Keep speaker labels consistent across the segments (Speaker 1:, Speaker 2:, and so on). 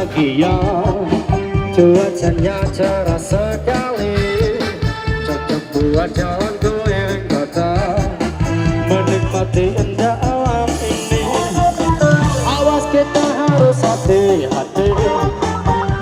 Speaker 1: bahagia, cuacanya cerah sekali, cocok buat jalan keliling kota, menikmati indah alam ini. Awas kita harus hati-hati,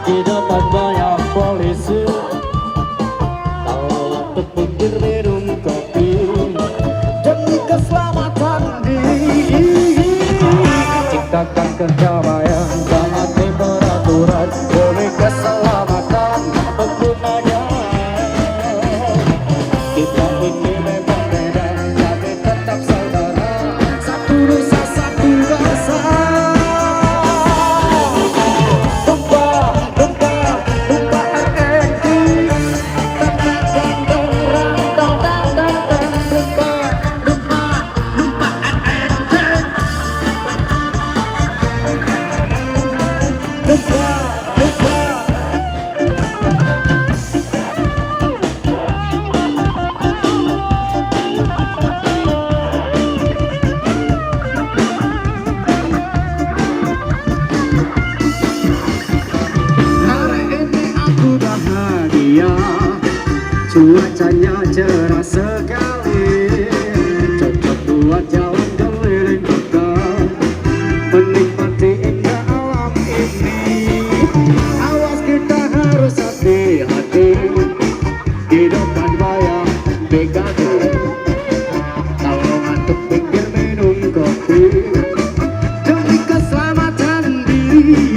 Speaker 1: di depan banyak polisi. Kalau untuk pinggir minum kopi demi keselamatan diri, ciptakan kedamaian, taati peraturan demi keselamatan pengguna jalan. Kita ini memang beda, tapi tetap saudara, satu nusa satu bangsa. Cuacanya cerah sekali, cocok buat jalan keliling kota, menikmati indah alam ini. Awas kita harus hati-hati, di depan banyak begal. Kalau ngantuk pinggir minum kopi demi keselamatan diri,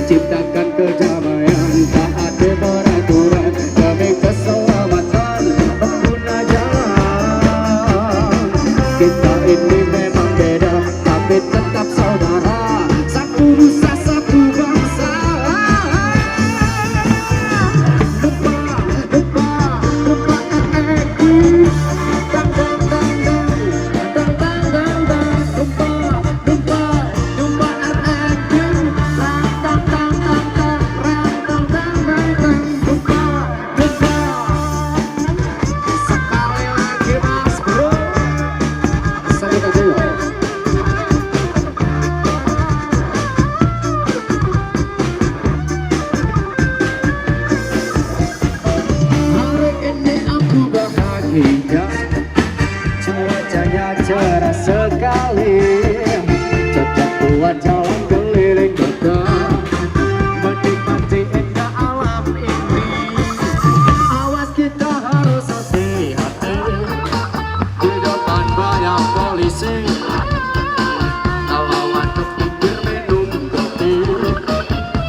Speaker 1: ciptakan kedamaian, taati peraturan demi keselamatan pengguna jalan. Kita ini memang beda, tapi tetap saudara, satu nusa satu bangsa. Cuacanya cerah sekali, cocok buat jalan keliling kota, menikmati indah alam ini. Awas kita harus hati-hati, di depan banyak polisi. Kalau ngantuk pinggir minum kopi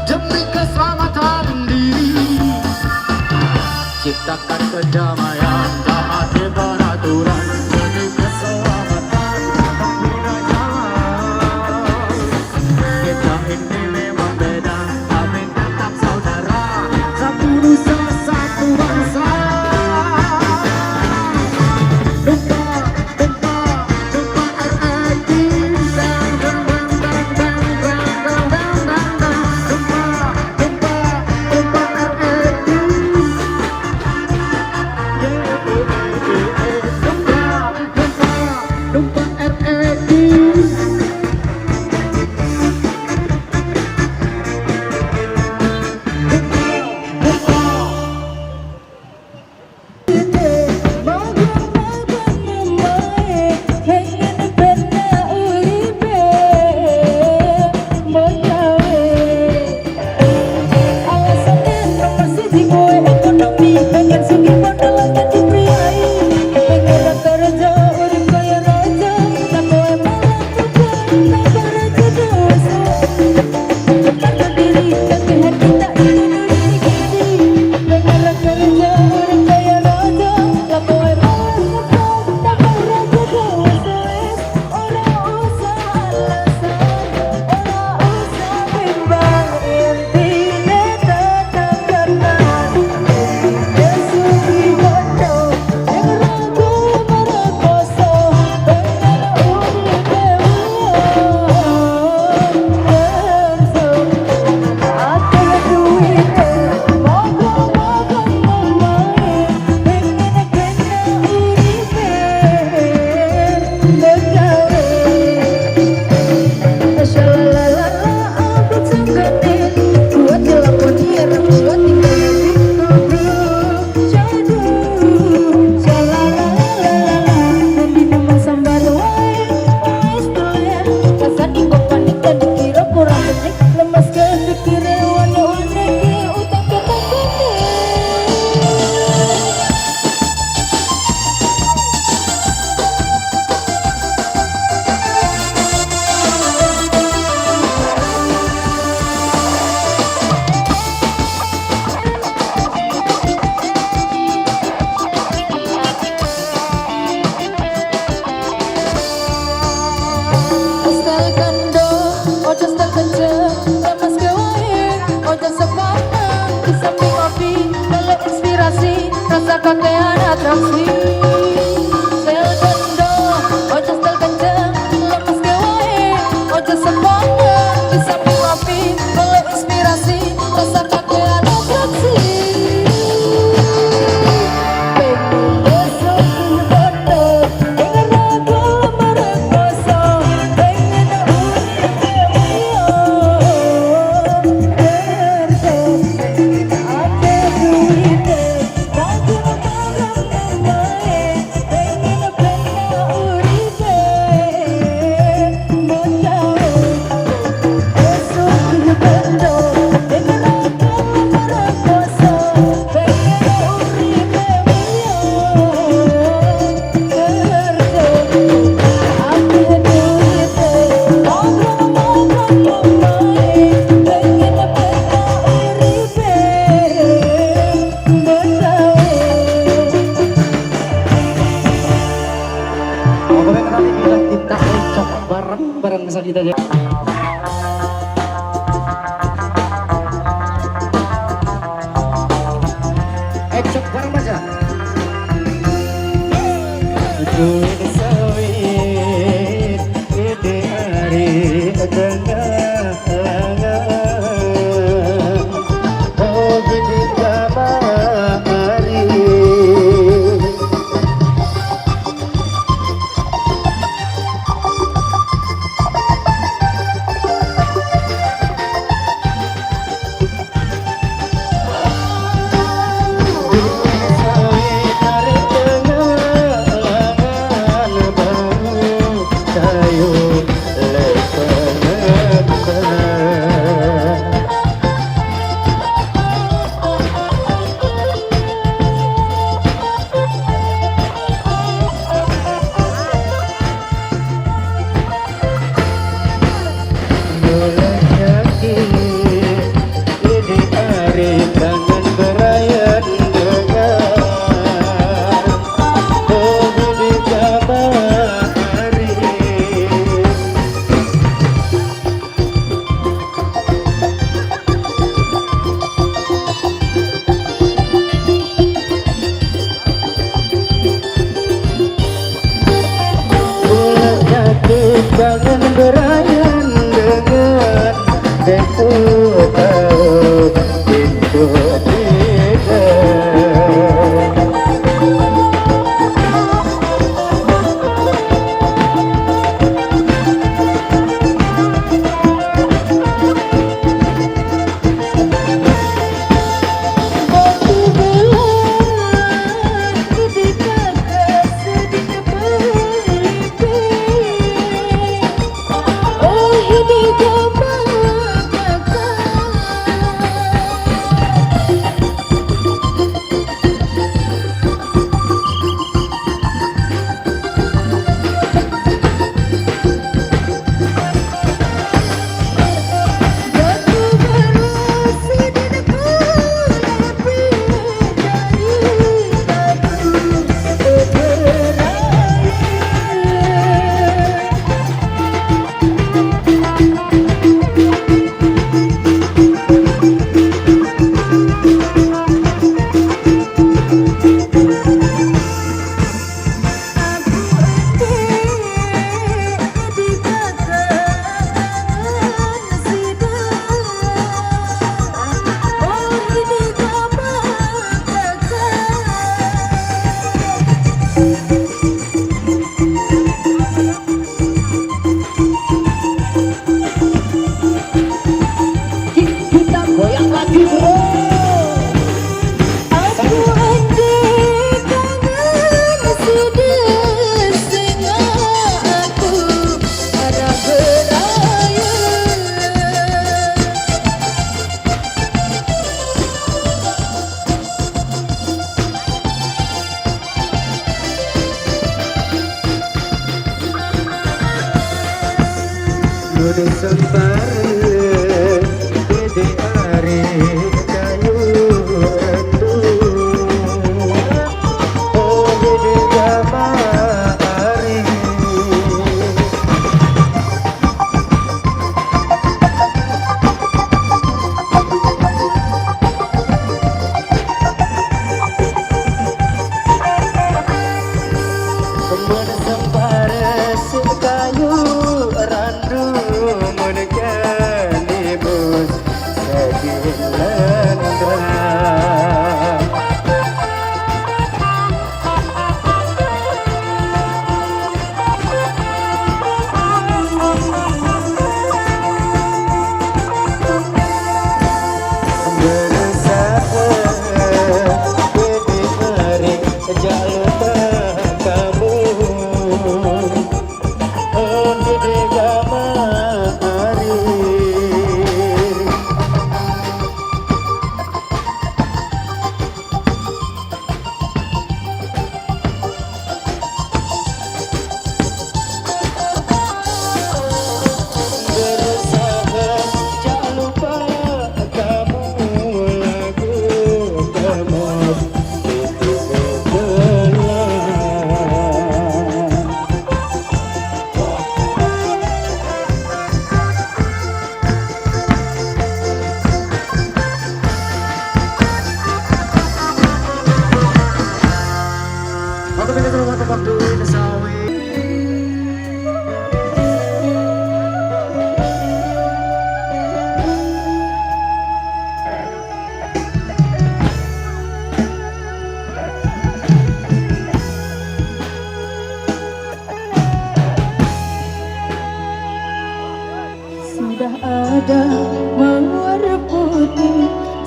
Speaker 1: demi keselamatan diri, ciptakan kedamaian, taati peraturan demi keselamatan pengguna jalan. Kita ini memang beda, tapi tetap saudara, satu nusa satu bangsa.
Speaker 2: kenceng lemas kewae ojo sepanang di samping kopi kalau inspirasi rasa kakean atraksi sel gendo ojo sel kenceng lemas kewae ojo sepanang di samping kopi kalau inspirasi rasa kakean atraksi.
Speaker 1: Bareng kita aja. Cok bareng aja. Itu sawit ide hari tengah oh gini kamari. Jangan berayan dengan aku tahu itu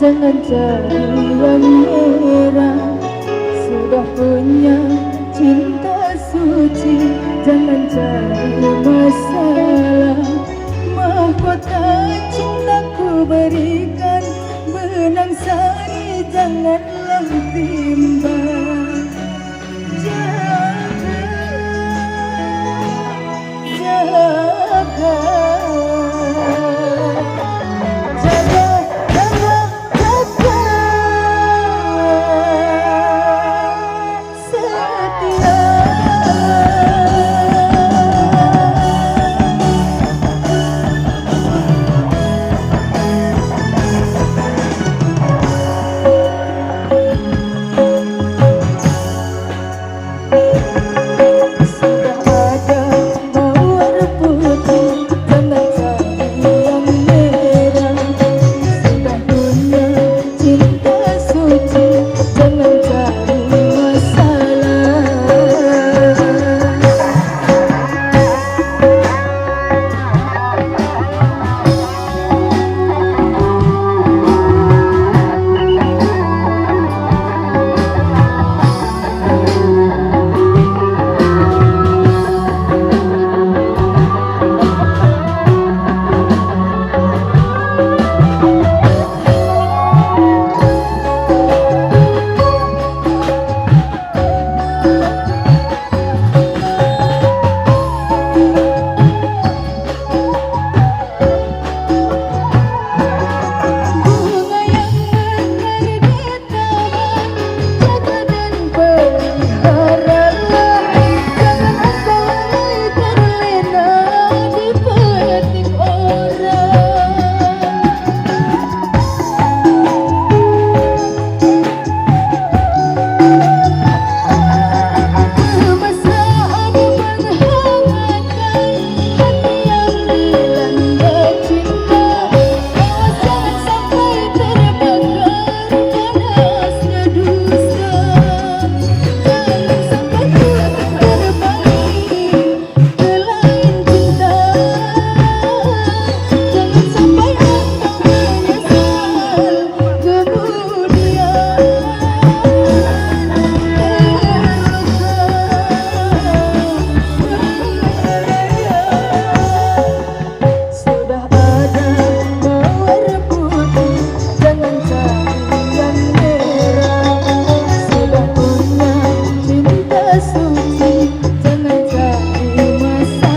Speaker 2: jangan cari yang merah. Sudah punya cinta suci, jangan cari masalah. Mahkota cintaku berikan, benang sari janganlah timbang. Jaga, jaga, jaga, jaga, jaga setia. Sudah ada mawar putih, jangan cari yang merah. Sudah punya cinta suci, jangan cari masalah. Bunga yang mekar di taman, jaga dan peliharalah. Jangan engkau lalai terlena dipetik orang. Kemesraan menghangatkan hati yang dilanda cinta. Awas jangan sampai terbakar panasnya dusta. Jangan sampai terbalik ke lain cinta. Jangan sampai engkau menyesal kemudian. Sudah ada mawar putih, jangan cari yang merah. Sudah punya cinta suci, jangan cari masalah.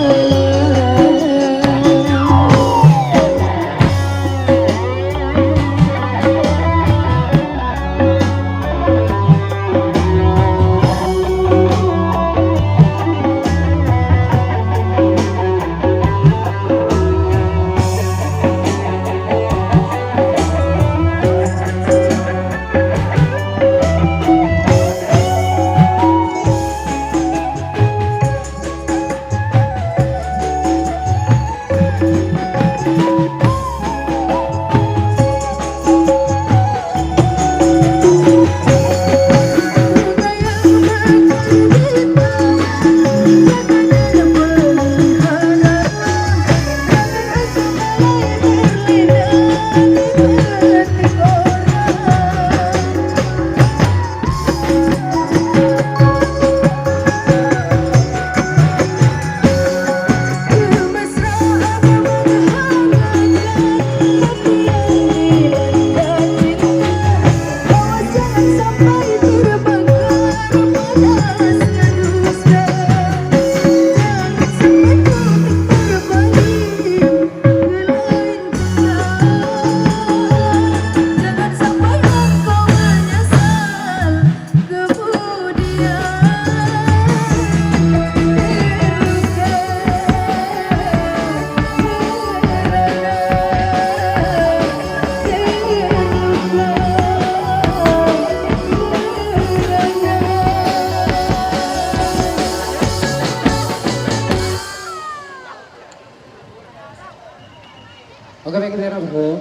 Speaker 1: Oke, baik, kita Bu.